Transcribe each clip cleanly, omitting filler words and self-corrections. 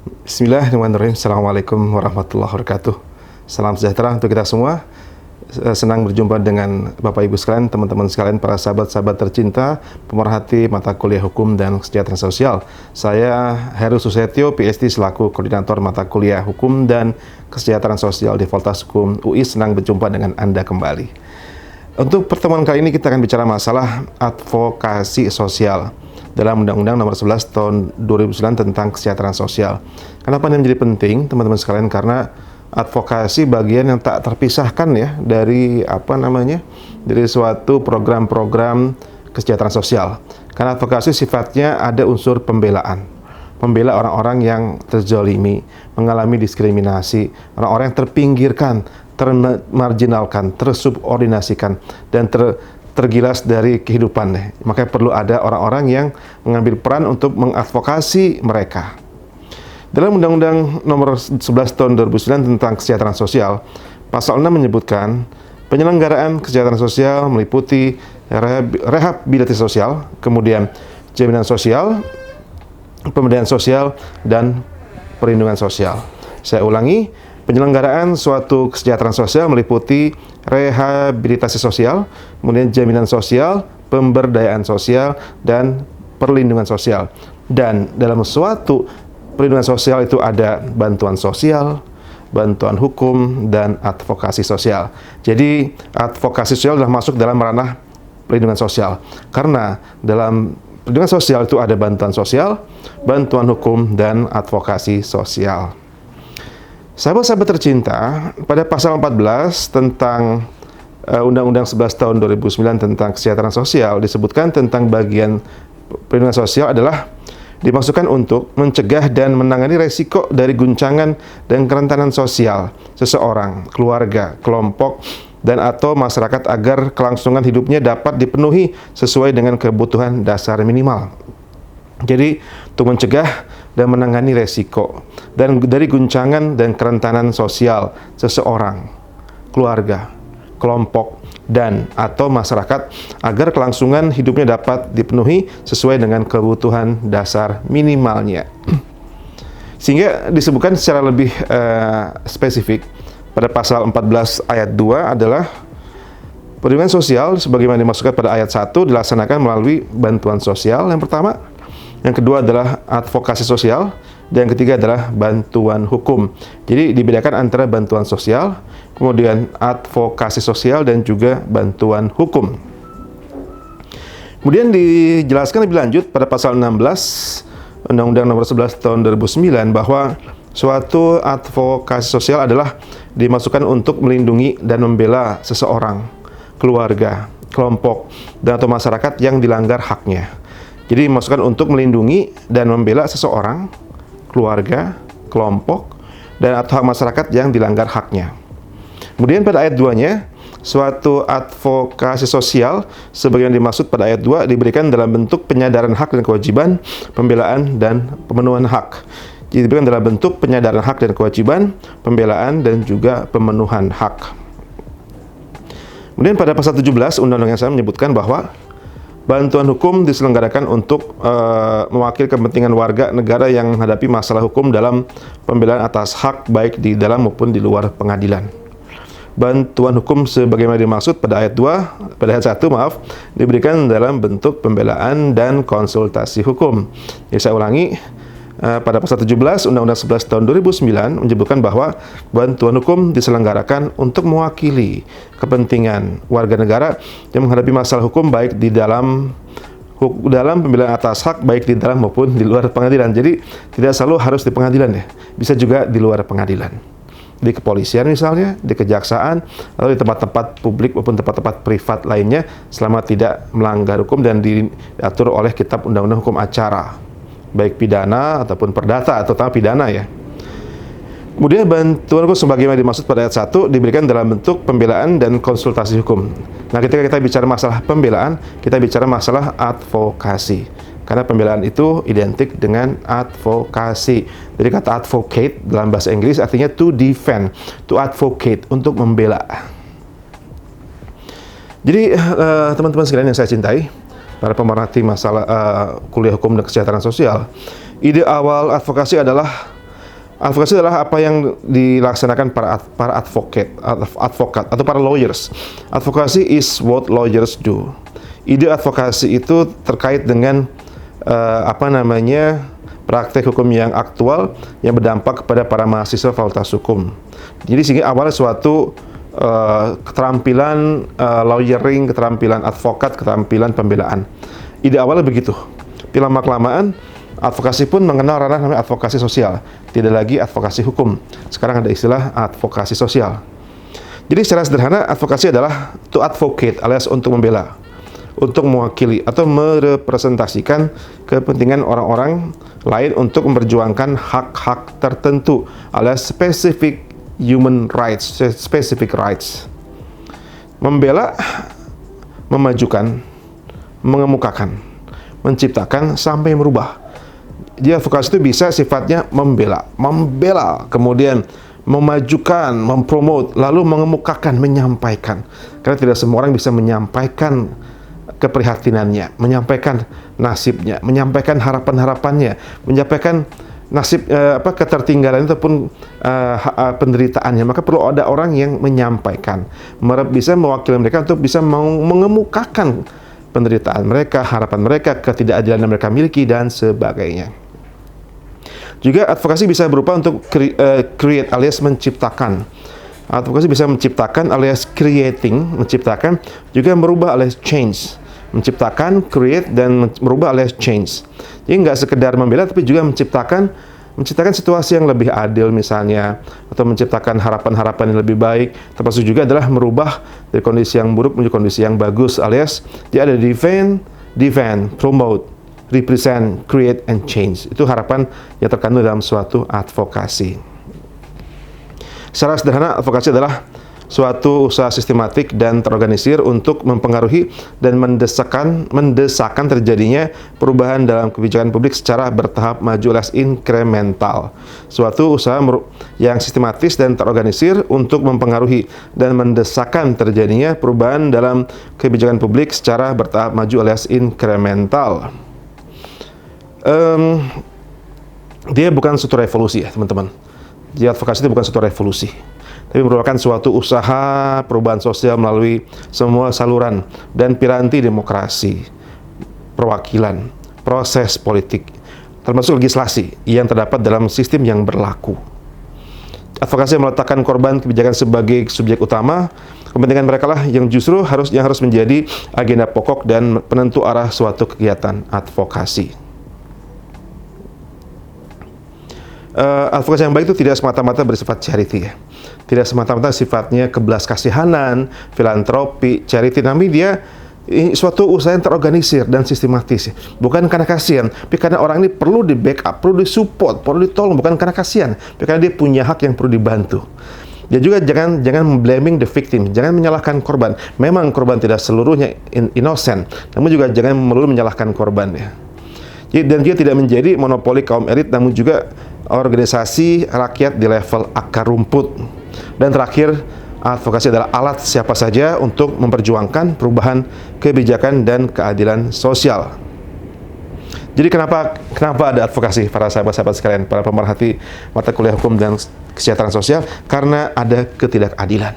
Bismillahirrahmanirrahim. Assalamualaikum warahmatullahi wabarakatuh. Salam sejahtera untuk kita semua. Senang berjumpa dengan Bapak Ibu sekalian, teman-teman sekalian, para sahabat-sahabat tercinta, pemerhati mata kuliah hukum dan kesejahteraan sosial. Saya Heru Susetyo, PhD selaku koordinator mata kuliah hukum dan kesejahteraan sosial di Fakultas Hukum UI. Senang berjumpa dengan Anda kembali. Untuk pertemuan kali ini kita akan bicara masalah advokasi sosial dalam Undang-Undang Nomor 11 Tahun 2009 tentang kesejahteraan sosial. Kenapa ini menjadi penting, teman-teman sekalian? Karena advokasi bagian yang tak terpisahkan ya dari dari suatu program-program kesejahteraan sosial. Karena advokasi sifatnya ada unsur pembelaan. Membela orang-orang yang terzolimi, mengalami diskriminasi, orang-orang yang terpinggirkan, termarginalkan, tersubordinasikan, dan tergilas dari kehidupan. Makanya perlu ada orang-orang yang mengambil peran untuk mengadvokasi mereka. Dalam Undang-Undang Nomor 11 Tahun 2009 tentang kesejahteraan sosial, Pasal 6 menyebutkan penyelenggaraan kesejahteraan sosial meliputi rehabilitasi sosial, kemudian jaminan sosial, pemberdayaan sosial, dan perlindungan sosial. Saya ulangi, penyelenggaraan suatu kesejahteraan sosial meliputi rehabilitasi sosial, kemudian jaminan sosial, pemberdayaan sosial, dan perlindungan sosial. Dan dalam suatu perlindungan sosial itu ada bantuan sosial, bantuan hukum, dan advokasi sosial. Jadi advokasi sosial sudah masuk dalam ranah perlindungan sosial. Karena dalam perlindungan sosial itu ada bantuan sosial, bantuan hukum, dan advokasi sosial. Sahabat-sahabat tercinta, pada pasal 14 tentang Undang-Undang 11 tahun 2009 tentang kesejahteraan sosial disebutkan tentang bagian perlindungan sosial adalah dimaksudkan untuk mencegah dan menangani resiko dari guncangan dan kerentanan sosial seseorang, keluarga, kelompok, dan atau masyarakat agar kelangsungan hidupnya dapat dipenuhi sesuai dengan kebutuhan dasar minimal. Jadi, untuk mencegah dan menangani resiko dan dari guncangan dan kerentanan sosial seseorang, keluarga, kelompok, dan atau masyarakat agar kelangsungan hidupnya dapat dipenuhi sesuai dengan kebutuhan dasar minimalnya. Sehingga disebutkan secara lebih spesifik pada pasal 14 ayat 2 adalah perlindungan sosial sebagaimana dimaksudkan pada ayat 1 dilaksanakan melalui bantuan sosial yang pertama, yang kedua adalah advokasi sosial, dan yang ketiga adalah bantuan hukum. Jadi dibedakan antara bantuan sosial, kemudian advokasi sosial, dan juga bantuan hukum. Kemudian dijelaskan lebih lanjut pada pasal 16 Undang-Undang Nomor 11 Tahun 2009 bahwa suatu advokasi sosial adalah dimaksudkan untuk melindungi dan membela seseorang, keluarga, kelompok, dan atau masyarakat yang dilanggar haknya. Jadi dimaksudkan untuk melindungi dan membela seseorang, keluarga, kelompok, dan atau masyarakat yang dilanggar haknya. Kemudian pada ayat 2-nya, suatu advokasi sosial sebagaimana dimaksud pada ayat 2 diberikan dalam bentuk penyadaran hak dan kewajiban, pembelaan, dan pemenuhan hak. Jadi diberikan dalam bentuk penyadaran hak dan kewajiban, pembelaan, dan juga pemenuhan hak. Kemudian pada pasal 17 Undang-Undang yang sama menyebutkan bahwa bantuan hukum diselenggarakan untuk mewakili kepentingan warga negara yang menghadapi masalah hukum dalam pembelaan atas hak baik di dalam maupun di luar pengadilan. Bantuan hukum sebagaimana dimaksud pada ayat 1 diberikan dalam bentuk pembelaan dan konsultasi hukum. Jadi saya ulangi, pada pasal 17 Undang-Undang 11 tahun 2009 menyebutkan bahwa bantuan hukum diselenggarakan untuk mewakili kepentingan warga negara yang menghadapi masalah hukum baik di dalam pembelaan atas hak baik di dalam maupun di luar pengadilan. Jadi tidak selalu harus di pengadilan ya, bisa juga di luar pengadilan. Di kepolisian misalnya, di kejaksaan, atau di tempat-tempat publik maupun tempat-tempat privat lainnya selama tidak melanggar hukum dan diatur oleh Kitab Undang-Undang Hukum Acara, baik pidana ataupun perdata, terutama pidana ya. Kemudian bantuan hukum sebagaimana dimaksud pada ayat 1 diberikan dalam bentuk pembelaan dan konsultasi hukum. Nah, ketika kita bicara masalah pembelaan, kita bicara masalah advokasi. Karena pembelaan itu identik dengan advokasi. Jadi kata advocate dalam bahasa Inggris artinya to defend, to advocate, untuk membela. Jadi teman-teman sekalian yang saya cintai, para pemerhati masalah kuliah hukum dan kesejahteraan sosial, ide awal advokasi adalah Advokasi adalah apa yang dilaksanakan para advokat atau para lawyers. Advokasi is what lawyers do. Ide advokasi itu terkait dengan praktek hukum yang aktual yang berdampak kepada para mahasiswa fakultas hukum. Jadi sehingga awalnya suatu keterampilan lawyering, keterampilan advokat, keterampilan pembelaan. Ide awalnya begitu. Lama-kelamaan advokasi pun mengenal ranah namanya advokasi sosial. Tidak lagi advokasi hukum. Sekarang ada istilah advokasi sosial. Jadi secara sederhana, advokasi adalah to advocate alias untuk membela, untuk mewakili atau merepresentasikan kepentingan orang-orang lain untuk memperjuangkan hak-hak tertentu alias specific human rights, specific rights. Membela, memajukan, mengemukakan, menciptakan, sampai merubah. Jadi advokasi itu bisa sifatnya membela, kemudian memajukan, mempromot, lalu mengemukakan, menyampaikan. Karena tidak semua orang bisa menyampaikan keprihatinannya, menyampaikan nasibnya, menyampaikan harapan-harapannya, menyampaikan nasib ketertinggalan ataupun penderitaannya. Maka perlu ada orang yang menyampaikan, bisa mewakili mereka untuk bisa mengemukakan penderitaan mereka, harapan mereka, ketidakadilan yang mereka miliki, dan sebagainya. Juga advokasi bisa berupa untuk create alias menciptakan. Advokasi bisa menciptakan alias creating, menciptakan, juga merubah alias change. Menciptakan, create, dan merubah alias change. Jadi nggak sekedar membela, tapi juga menciptakan situasi yang lebih adil misalnya, atau menciptakan harapan-harapan yang lebih baik. Termasuk juga adalah merubah dari kondisi yang buruk menuju kondisi yang bagus, alias dia ada defend, promote, represent, create, and change. Itu harapan yang terkandung dalam suatu advokasi. Secara sederhana, advokasi adalah suatu usaha sistematik dan terorganisir untuk mempengaruhi dan mendesakan terjadinya perubahan dalam kebijakan publik secara bertahap, maju alias incremental. Suatu usaha yang sistematis dan terorganisir untuk mempengaruhi dan mendesakan terjadinya perubahan dalam kebijakan publik secara bertahap, maju alias incremental. Dia bukan suatu revolusi ya teman-teman. Jadi advokasi itu bukan suatu revolusi, tapi merupakan suatu usaha perubahan sosial melalui semua saluran dan piranti demokrasi, perwakilan, proses politik, termasuk legislasi yang terdapat dalam sistem yang berlaku. Advokasi meletakkan korban kebijakan sebagai subjek utama. Kepentingan mereka lah yang justru harus menjadi agenda pokok dan penentu arah suatu kegiatan advokasi. Advokasi yang baik itu tidak semata-mata bersifat charity ya. Tidak semata-mata sifatnya kebelas kasihanan, filantropi, charity, tapi dia suatu usaha yang terorganisir dan sistematis. Bukan karena kasihan, tapi karena orang ini perlu di backup, perlu disupport, perlu ditolong, bukan karena kasihan, tapi karena dia punya hak yang perlu dibantu. Dan juga jangan blaming the victim, jangan menyalahkan korban. Memang korban tidak seluruhnya innocent, namun juga jangan melulu menyalahkan korban ya. Dan dia tidak menjadi monopoli kaum elit, namun juga organisasi rakyat di level akar rumput. Dan terakhir, advokasi adalah alat siapa saja untuk memperjuangkan perubahan kebijakan dan keadilan sosial. Jadi kenapa ada advokasi para sahabat-sahabat sekalian, para pemerhati mata kuliah hukum dan kesejahteraan sosial? Karena ada ketidakadilan.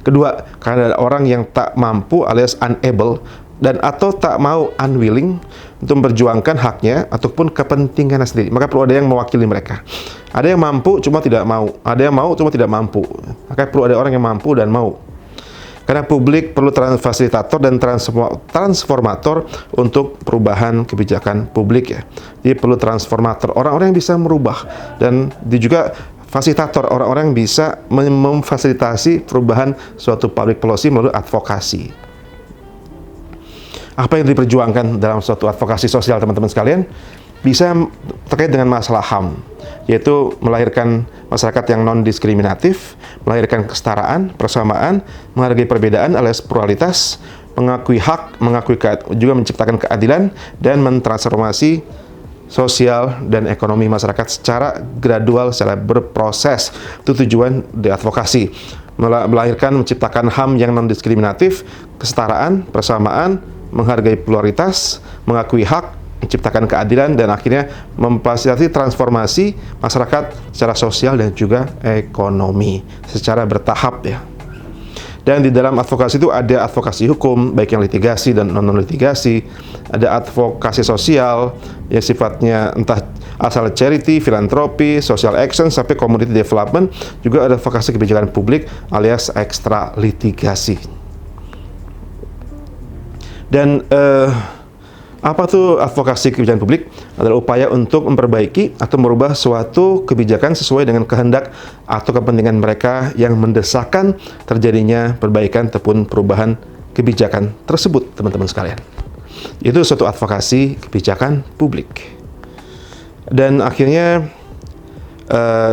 Kedua, karena ada orang yang tak mampu alias unable dan atau tak mau, unwilling, untuk memperjuangkan haknya ataupun kepentingannya sendiri. Maka perlu ada yang mewakili mereka. Ada yang mampu cuma tidak mau, ada yang mau cuma tidak mampu. Maka perlu ada orang yang mampu dan mau. Karena publik perlu fasilitator dan transformator untuk perubahan kebijakan publik ya. Jadi perlu transformator, orang-orang yang bisa merubah, dan juga fasilitator, orang-orang yang bisa memfasilitasi perubahan suatu public policy melalui advokasi. Apa yang diperjuangkan dalam suatu advokasi sosial teman-teman sekalian? Bisa terkait dengan masalah HAM, yaitu melahirkan masyarakat yang non-diskriminatif, melahirkan kesetaraan, persamaan, menghargai perbedaan alias pluralitas, mengakui hak, juga menciptakan keadilan, dan mentransformasi sosial dan ekonomi masyarakat secara gradual, secara berproses. Itu tujuan di advokasi. Melahirkan, menciptakan HAM yang non-diskriminatif, kesetaraan, persamaan, menghargai pluralitas, mengakui hak, menciptakan keadilan, dan akhirnya memfasilitasi transformasi masyarakat secara sosial dan juga ekonomi secara bertahap ya. Dan di dalam advokasi itu ada advokasi hukum, baik yang litigasi dan non-litigasi, ada advokasi sosial yang sifatnya entah asal charity, filantropi, social action, sampai community development, juga ada advokasi kebijakan publik alias ekstra litigasi. Dan apa tuh advokasi kebijakan publik? Adalah upaya untuk memperbaiki atau merubah suatu kebijakan sesuai dengan kehendak atau kepentingan mereka yang mendesakkan terjadinya perbaikan ataupun perubahan kebijakan tersebut, teman-teman sekalian. Itu suatu advokasi kebijakan publik. Dan akhirnya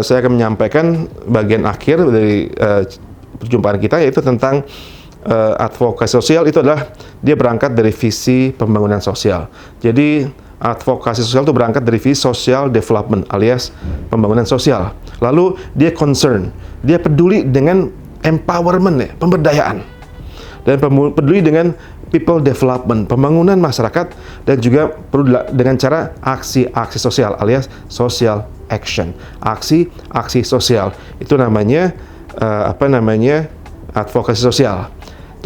saya akan menyampaikan bagian akhir dari perjumpaan kita, yaitu tentang advokasi sosial. Itu adalah dia berangkat dari visi pembangunan sosial. Jadi advokasi sosial itu berangkat dari visi social development alias pembangunan sosial. Lalu dia concern, dia peduli dengan empowerment ya, pemberdayaan, dan peduli dengan people development, pembangunan masyarakat, dan juga perlu dengan cara aksi-aksi sosial alias social action. Aksi-aksi sosial itu namanya advokasi sosial.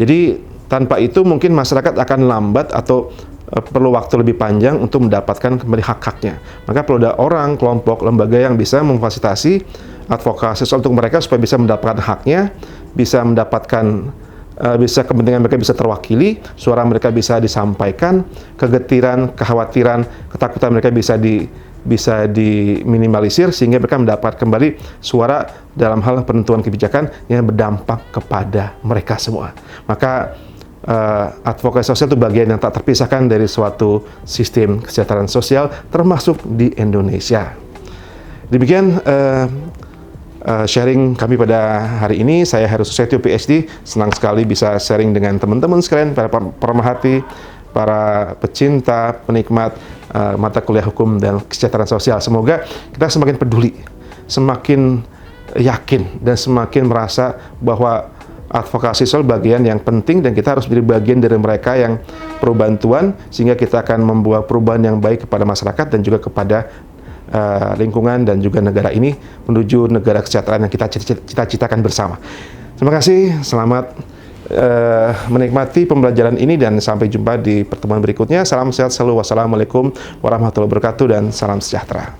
Jadi tanpa itu mungkin masyarakat akan lambat atau perlu waktu lebih panjang untuk mendapatkan kembali hak-haknya. Maka perlu ada orang, kelompok, lembaga yang bisa memfasilitasi advokasi sosial untuk mereka supaya bisa mendapatkan haknya, bisa mendapatkan kepentingan mereka bisa terwakili, suara mereka bisa disampaikan, kegetiran, kekhawatiran, ketakutan mereka bisa diminimalisir, sehingga mereka mendapat kembali suara dalam hal penentuan kebijakan yang berdampak kepada mereka semua. Maka advokasi sosial itu bagian yang tak terpisahkan dari suatu sistem kesejahteraan sosial, termasuk di Indonesia. Demikian sharing kami pada hari ini. Saya Heru Susetio, PhD. Senang sekali bisa sharing dengan teman-teman sekalian, para pemerhati, para pecinta, penikmat mata kuliah hukum dan kesejahteraan sosial. Semoga kita semakin peduli, semakin yakin, dan semakin merasa bahwa advokasi sosial bagian yang penting, dan kita harus menjadi bagian dari mereka yang perlu bantuan, sehingga kita akan membuat perubahan yang baik kepada masyarakat dan juga kepada lingkungan dan juga negara ini menuju negara kesejahteraan yang kita cita-citakan bersama. Terima kasih, selamat menikmati pembelajaran ini, dan sampai jumpa di pertemuan berikutnya. Salam sehat selalu. Wassalamualaikum warahmatullahi wabarakatuh, dan salam sejahtera.